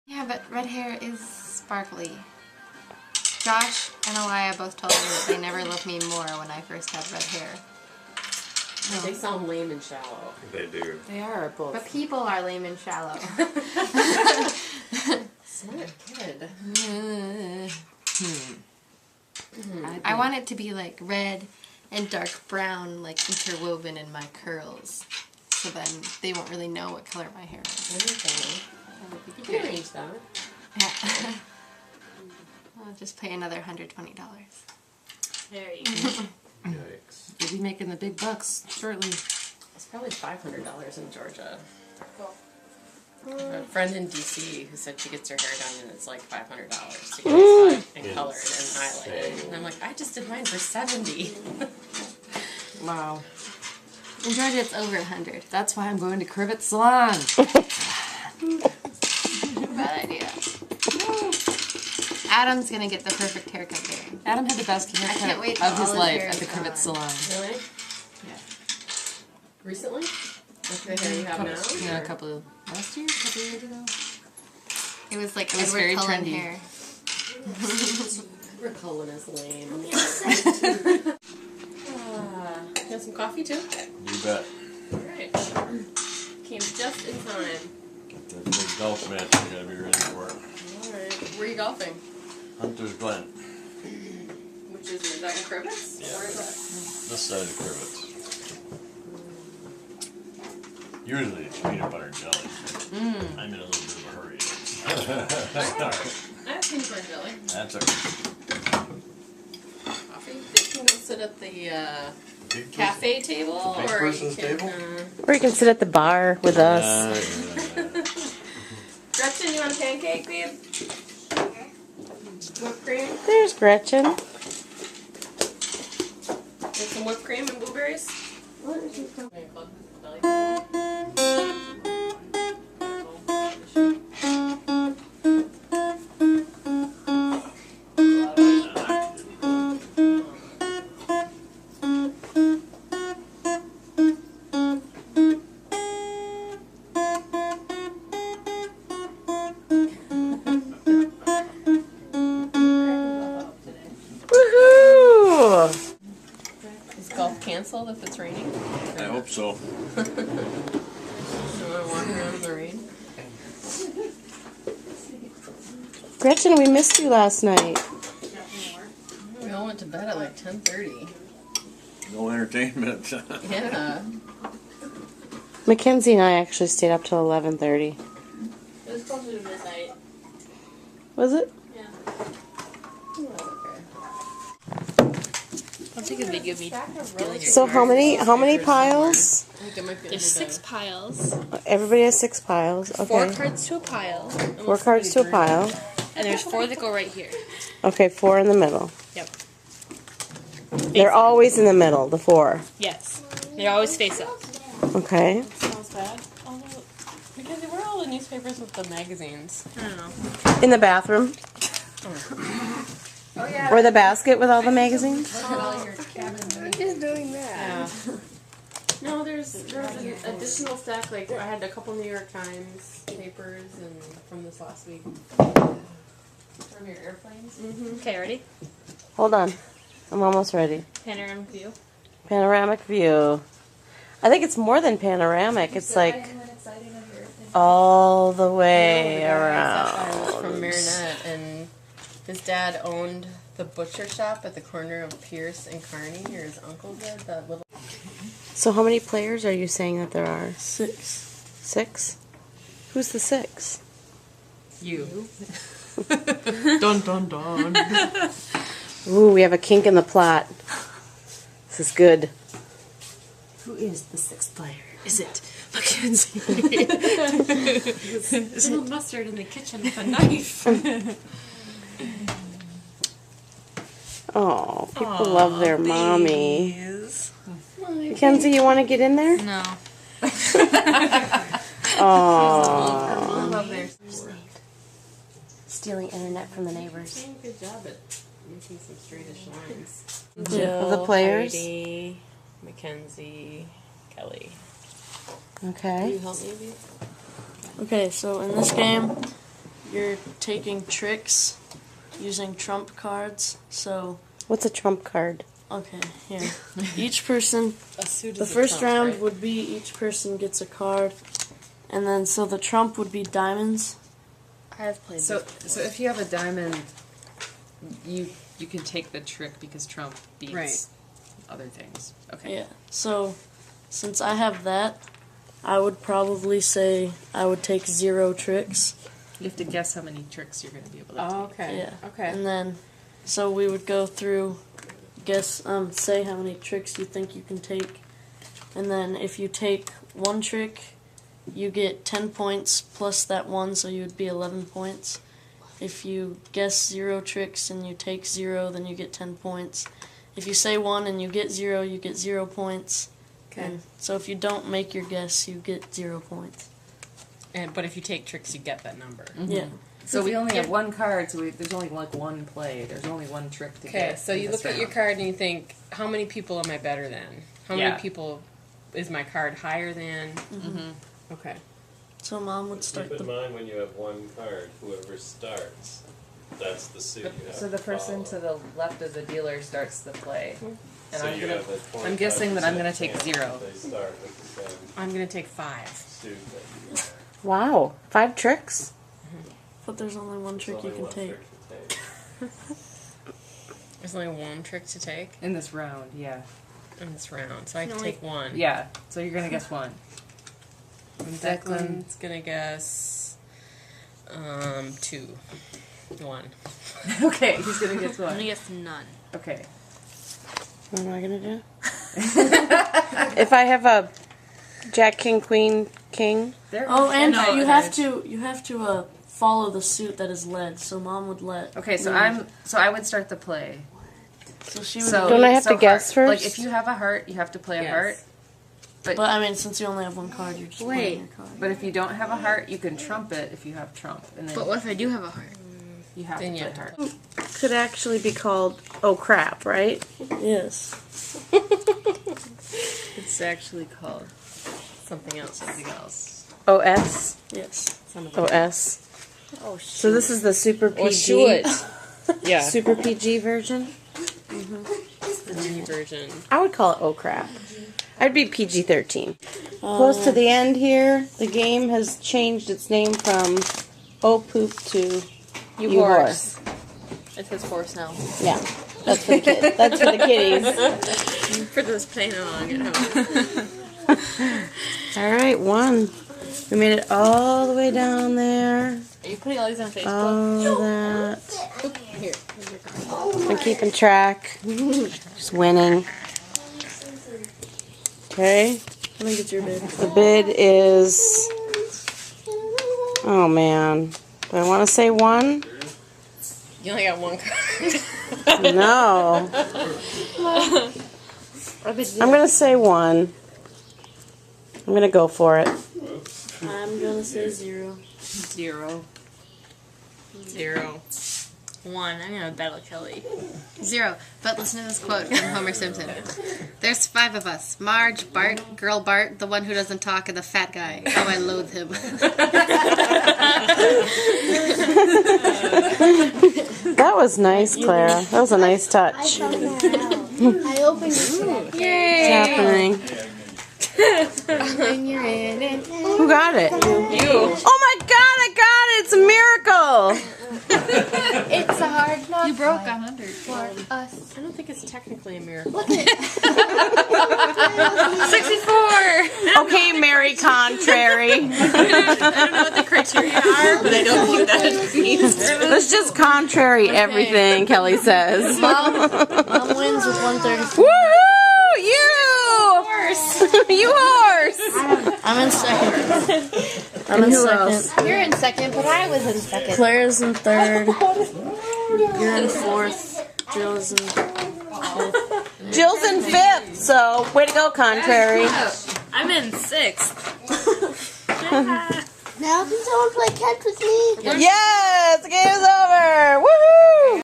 Yeah, but red hair is sparkly. Josh and Aliyah both told me that they never loved me more when I first had red hair. No. They sound lame and shallow. They do. They are both. But people are lame and shallow. Smart kid. I want it to be like red and dark brown, like interwoven in my curls. So then they won't really know what color my hair is. Okay. You can arrange that. Yeah. I'll just pay another $120. There you go. Yikes. You'll be making the big bucks shortly. It's probably $500 in Georgia. Cool. A friend in DC who said she gets her hair done and it's like $500 to get it cut and colored and highlighted. And I'm like, I just did mine for $70. Wow. In Georgia, it's over 100. That's why I'm going to Crivet Salon. Bad idea. Adam's gonna get the perfect haircut there. Adam had the best can't haircut wait till of his all his life hair at the is Crivet gone. Salon. Really? Yeah. Recently? Like the hair you have now? Yeah, last year, a couple years ago. It was like It was Edward very Cullen trendy. hair. Rick Cullen is lame. You have some coffee too? You bet. Alright. Came just in time. There's a big golf match you gotta be ready for. Alright. Where are you golfing? Hunter's Glen. Which is that in Crivets? Yeah. Where is This side of Crivets. Usually it's peanut butter and jelly. I'm in a little bit of a hurry. that? I have peanut butter jelly. That's okay. Coffee? They can go sit at the Big cafe table? Big or person's you can, table? Or you can sit at the bar with us. Gretchen, you want a pancake, babe? Whipped cream? There's Gretchen. With some whipped cream and blueberries? Woohoo! Is golf canceled if it's raining? I hope so. You want to walk around in the rain? Gretchen, we missed you last night. We all went to bed at like 10:30. No entertainment. Yeah. Mackenzie and I actually stayed up till 11:30. It was closer to midnight. Was it? Yeah. Okay. I'll take a video of me. So how many piles? I think it might be There's 6 piles. Everybody has 6 piles. 4 Okay. cards to a pile. 4 cards to a pile. And there's 4 that go right here. Okay, 4 in the middle. Yep. They're always in the middle, the 4. Yes. They always face up. Okay. Smells bad. Oh no. Because where are all the newspapers with the magazines? I don't know. In the bathroom. Oh yeah. Or the basket with all the magazines. I'm just doing that. Yeah. No, there's an additional stack. Like I had a couple New York Times papers and from this last week. From your airplanes. Mm-hmm. Okay, ready? Hold on. I'm almost ready. Panoramic view. Panoramic view. I think it's more than panoramic. It's like all the way around. From Marinette, and his dad owned the butcher shop at the corner of Pierce and Kearney, or his uncle did. That little. So how many players are you saying that there are? 6. 6? Who's the 6? You. Dun dun dun. Ooh, we have a kink in the plot. This is good. Who is the 6th player? Is it Mackenzie? There's a little mustard in the kitchen with a knife. Oh, people love their mommy. Babies. Mackenzie, you want to get in there? No. Oh. love their. Stealing internet from the neighbors. Doing a good job at making some straightish lines. Of the players? Heidi, Mackenzie, Kelly. Can Okay. you help me, Abby? Okay, so in this game, you're taking tricks using trump cards. So, What's a trump card? okay, here. Each person, A suit the is a first trump, round right? would be each person gets a card. And then, so the trump would be diamonds. I have played So if you have a diamond, you can take the trick because trump beats Right. other things. Okay. Yeah. So, since I have that, I would probably say I would take 0 tricks. You have to guess how many tricks you're going to be able to Oh, take. okay. Yeah. Okay. And then, so we would go through, say how many tricks you think you can take. And then if you take 1 trick, you get 10 points plus that 1, so you would be 11 points. If you guess 0 tricks and you take 0, then you get 10 points. If you say 1 and you get 0, you get 0 points. Okay. And so if you don't make your guess, you get 0 points. But if you take tricks, you get that number. Yeah. So we only have 1 card, so there's only like 1 play. There's only 1 trick to get. Okay, so you in look this at your round. card and you think, how many people am I better than? How Yeah. many people is my card higher than? Mm-hmm. Okay. So Mom would start Keep in the... mind when you have 1 card, whoever starts, that's the suit you have So the person to follow. the left of the dealer starts the play. And So I'm you gonna. have a 25% I'm guessing that I'm gonna take chance 0. They start with the same I'm going to take 5. suit that you have. Wow, 5 tricks? But there's only 1 There's trick you only can one take. trick to take. There's only 1 trick to take In this round, yeah. in this round, so I can only- take 1. Yeah. So you're gonna guess 1. And Declan. Declan's going to guess 2. 1. Okay, he's gonna guess I'm 1. gonna guess none. Okay. What am I gonna do? If I have a Jack, King, Queen, King. There. Oh, and No, you okay. have to follow the suit that is led. So Mom would let. Okay, so me- I would start the play. So she would. So Don't I have so to guess heart. first? Like if you have a heart, you have to play a Yes. heart. but I mean, since you only have 1 card, you're just playing your card. But if you don't have a heart, you can trump it if you have trump, and then But what if I do have a heart? you have Then to you play have to heart. Could actually be called Oh Crap, right? Yes. It's actually called Something else. something else. OS? Yes. OS. Oh, So this is the Super PG. Or should. Yeah. Super PG version? The G version. I would call it Oh Crap. I'd be PG-13. Close to the end here, the game has changed its name from Oh Poop to You Horse. It says horse now. Yeah, that's for the kids. That's for the kiddies. For those playing along at home. All right, 1. We made it all the way down there. Are you putting all these on Facebook? All that. Here. I'm keeping track. Just winning. Okay. I think it's your bid. The bid is. Oh man. Do I want to say 1? You only got 1 card. No. I'm gonna say 1. I'm gonna go for it. I'm gonna say 0. 0. 0. 1. I'm gonna battle Kelly. 0. But listen to this quote from Homer Simpson. There's 5 of us. Marge, Bart, Girl Bart, the one who doesn't talk, and the fat guy. Oh, I loathe him. That was nice, Clara. That was a nice touch. I opened it. Yay! What's happening? When you're in it. Who got it? You. Oh my god, I got it! It's a miracle! It's a hard knock. You broke 100. for us. I don't think it's technically a miracle. Look at 64! Okay, Mary Contrary. I don't know what the criteria are, but I don't think that means. Let's just contrary everything Kelly says. Mom wins with 134. Woohoo! You! You horse! I'm in second. I'm in who second. else? You're in second, but I was in second. Claire's in 3rd. You're in 4th. Jill's in 5th. Jill's in 5th, so way to go, Contrary. I'm in 6th. Now can someone play catch with me? Yes! The game is over! Woohoo!